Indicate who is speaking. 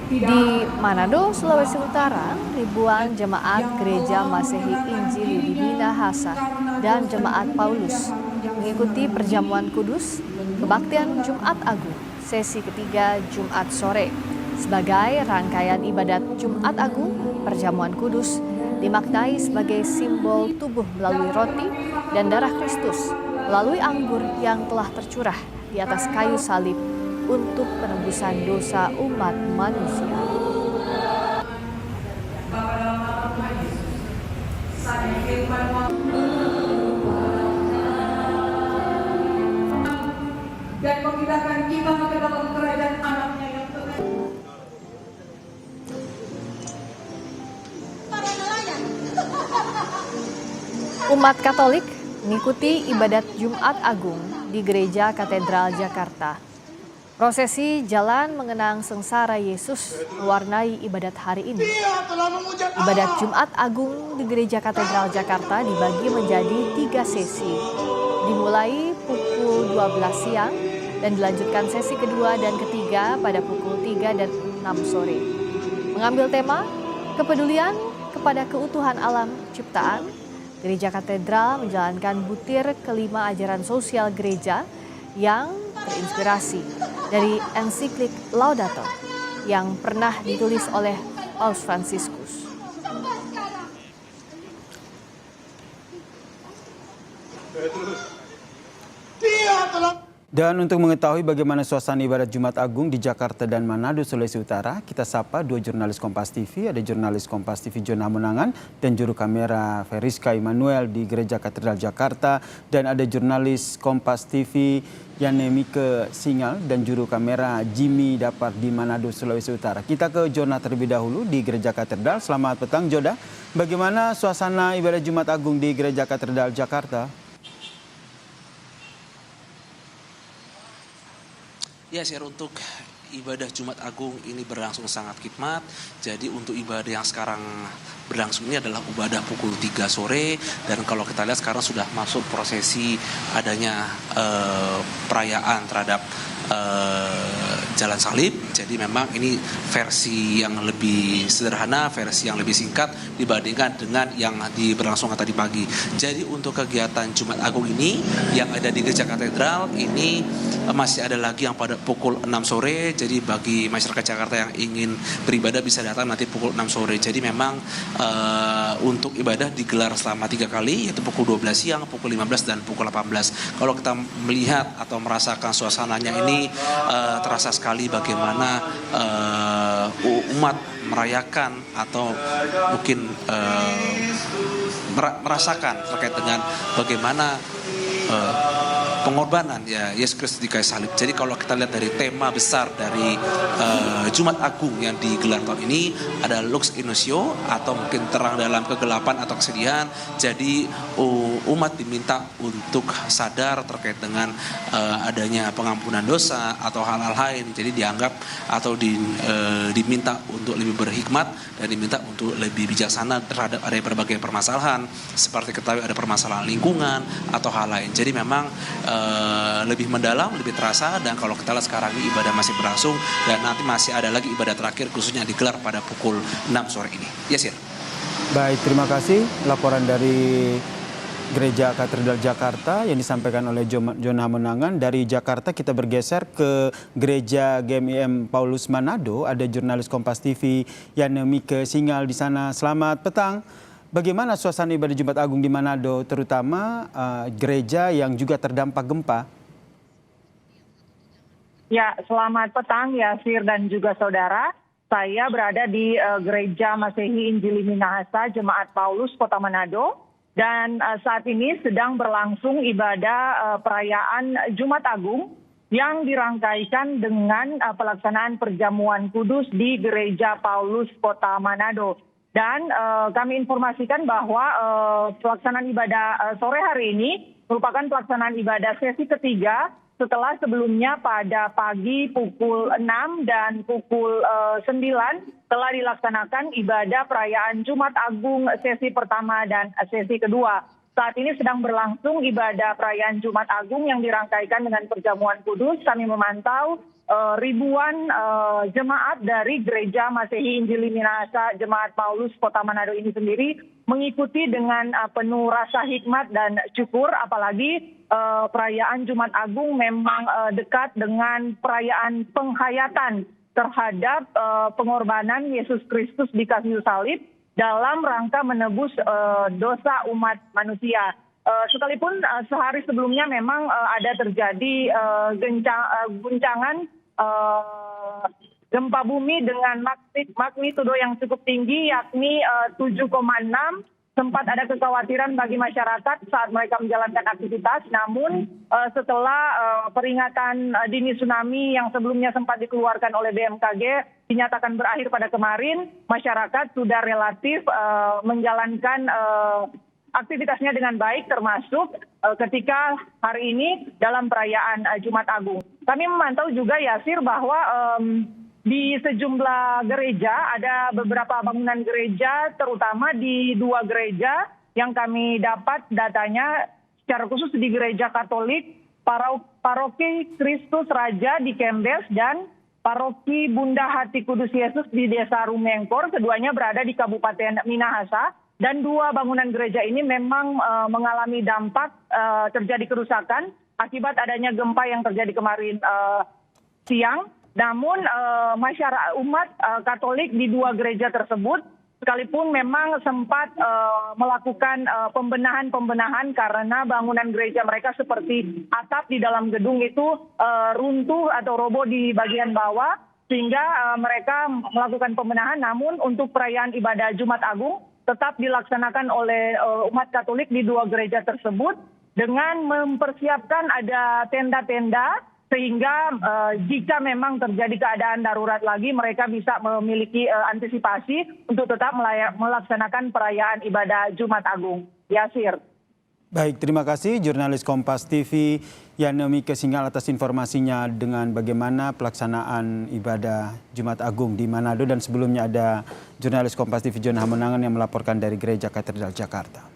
Speaker 1: Di Manado, Sulawesi Utara, ribuan jemaat Gereja Masehi Injili di Minahasa dan Jemaat Paulus mengikuti perjamuan kudus kebaktian Jumat Agung, sesi ketiga Jumat sore. Sebagai rangkaian ibadat Jumat Agung, perjamuan kudus dimaknai sebagai simbol tubuh melalui roti dan darah Kristus, melalui anggur yang telah tercurah di atas kayu salib untuk penebusan dosa umat manusia.
Speaker 2: Dan memindahkan kita ke dalam kerajaan anaknya yang terbaik.
Speaker 1: Umat Katolik mengikuti ibadat Jumat Agung di Gereja Katedral Jakarta. Prosesi jalan mengenang sengsara Yesus mewarnai ibadat hari ini. Ibadat Jumat Agung di Gereja Katedral Jakarta dibagi menjadi 3 sesi. Dimulai pukul 12 siang dan dilanjutkan sesi kedua dan ketiga pada pukul 3 dan 6 sore. Mengambil tema kepedulian kepada keutuhan alam ciptaan, Gereja Katedral menjalankan butir kelima ajaran sosial gereja yang terinspirasi dari ensiklik Laudato yang pernah ditulis oleh Paus Fransiskus.
Speaker 3: Dan untuk mengetahui bagaimana suasana ibadat Jumat Agung di Jakarta dan Manado, Sulawesi Utara, kita sapa 2 jurnalis Kompas TV. Ada jurnalis Kompas TV Jona Monangan dan juru kamera Feriska Immanuel di Gereja Katedral Jakarta. Dan ada jurnalis Kompas TV Yanemike Singal dan juru kamera Jimmy Dapar di Manado, Sulawesi Utara. Kita ke Jona terlebih dahulu di Gereja Katedral. Selamat petang, Joda. Bagaimana suasana ibadat Jumat Agung di Gereja Katedral Jakarta?
Speaker 4: Ya, share untuk ibadah Jumat Agung ini berlangsung sangat khidmat. Jadi untuk ibadah yang sekarang berlangsung ini adalah ibadah pukul 3 sore. Dan kalau kita lihat sekarang sudah masuk prosesi adanya perayaan terhadap Jalan Salib. Jadi memang ini versi yang lebih sederhana, versi yang lebih singkat dibandingkan dengan yang berlangsung tadi pagi. Jadi untuk kegiatan Jumat Agung ini yang ada di Gereja Katedral ini masih ada lagi yang pada pukul 6 sore. Jadi bagi masyarakat Jakarta yang ingin beribadah bisa datang nanti pukul 6 sore. Jadi memang untuk ibadah digelar selama 3 kali, yaitu pukul 12 siang, pukul 15 dan pukul 18. Kalau kita melihat atau merasakan suasananya ini terasa sekali bagaimana umat merayakan atau mungkin merasakan terkait dengan bagaimana pengorbanan ya Yesus Kristus di kayu salib. Jadi kalau kita lihat dari tema besar dari Jumat Agung yang digelar tahun ini ada Lux in Ocio atau mungkin terang dalam kegelapan atau kesedihan. Jadi umat diminta untuk sadar terkait dengan adanya pengampunan dosa atau hal-hal lain. Jadi dianggap atau diminta untuk lebih berhikmat dan diminta untuk lebih bijaksana terhadap ada berbagai permasalahan seperti ketahui ada permasalahan lingkungan atau hal lain. Jadi memang lebih mendalam, lebih terasa. Dan kalau kita lihat sekarang ini ibadah masih berlangsung dan nanti masih ada lagi ibadah terakhir khususnya digelar pada pukul 6 sore ini. Yes, Sir.
Speaker 3: Baik, terima kasih laporan dari Gereja Katedral Jakarta yang disampaikan oleh Jona Monangan. Dari Jakarta kita bergeser ke Gereja GMIM Paulus Manado. Ada jurnalis Kompas TV Yanemike Singal di sana. Selamat petang. Bagaimana suasana ibadah Jumat Agung di Manado, terutama gereja yang juga terdampak gempa?
Speaker 5: Ya, selamat petang Yasir dan juga saudara. Saya berada di Gereja Masehi Injili Minahasa Jemaat Paulus Kota Manado. Dan saat ini sedang berlangsung ibadah perayaan Jumat Agung yang dirangkaikan dengan pelaksanaan perjamuan kudus di Gereja Paulus Kota Manado. Dan kami informasikan bahwa pelaksanaan ibadah sore hari ini merupakan pelaksanaan ibadah sesi ketiga setelah sebelumnya pada pagi pukul 6 dan pukul 9 telah dilaksanakan ibadah perayaan Jumat Agung sesi pertama dan sesi kedua. saat ini sedang berlangsung ibadah perayaan Jumat Agung yang dirangkaikan dengan perjamuan kudus. Kami memantau ribuan jemaat dari Gereja Masehi Injili Minahasa Jemaat Paulus Kota Manado ini sendiri mengikuti dengan penuh rasa hikmat dan syukur, apalagi perayaan Jumat Agung memang dekat dengan perayaan penghayatan terhadap pengorbanan Yesus Kristus di kayu salib dalam rangka menebus dosa umat manusia. Sekalipun sehari sebelumnya memang ada terjadi guncangan gempa bumi dengan magnitudo yang cukup tinggi, yakni 7,6. Sempat ada kekhawatiran bagi masyarakat saat mereka menjalankan aktivitas. Namun setelah peringatan dini tsunami yang sebelumnya sempat dikeluarkan oleh BMKG dinyatakan berakhir pada kemarin, masyarakat sudah relatif menjalankan aktivitasnya dengan baik, termasuk ketika hari ini dalam perayaan Jumat Agung. Kami memantau juga, Yasir, bahwa di sejumlah gereja, ada beberapa bangunan gereja, terutama di 2 gereja yang kami dapat datanya, secara khusus di Gereja Katolik, Paroki Kristus Raja di Kembes, dan Paroki Bunda Hati Kudus Yesus di Desa Rumengkor. Keduanya berada di Kabupaten Minahasa, dan 2 bangunan gereja ini memang mengalami dampak terjadi kerusakan akibat adanya gempa yang terjadi kemarin siang. Namun masyarakat umat Katolik di 2 gereja tersebut sekalipun memang sempat melakukan pembenahan karena bangunan gereja mereka seperti atap di dalam gedung itu runtuh atau roboh di bagian bawah, sehingga mereka melakukan pembenahan. Namun untuk perayaan ibadah Jumat Agung tetap dilaksanakan oleh umat Katolik di 2 gereja tersebut dengan mempersiapkan ada tenda-tenda, sehingga jika memang terjadi keadaan darurat lagi, mereka bisa memiliki antisipasi untuk tetap melaksanakan perayaan ibadah Jumat Agung. Yasir.
Speaker 3: Baik, terima kasih jurnalis Kompas TV Yanemike Singgal atas informasinya dengan bagaimana pelaksanaan ibadah Jumat Agung di Manado, dan sebelumnya ada jurnalis Kompas TV Jon Hamonangan yang melaporkan dari Gereja Katedral Jakarta.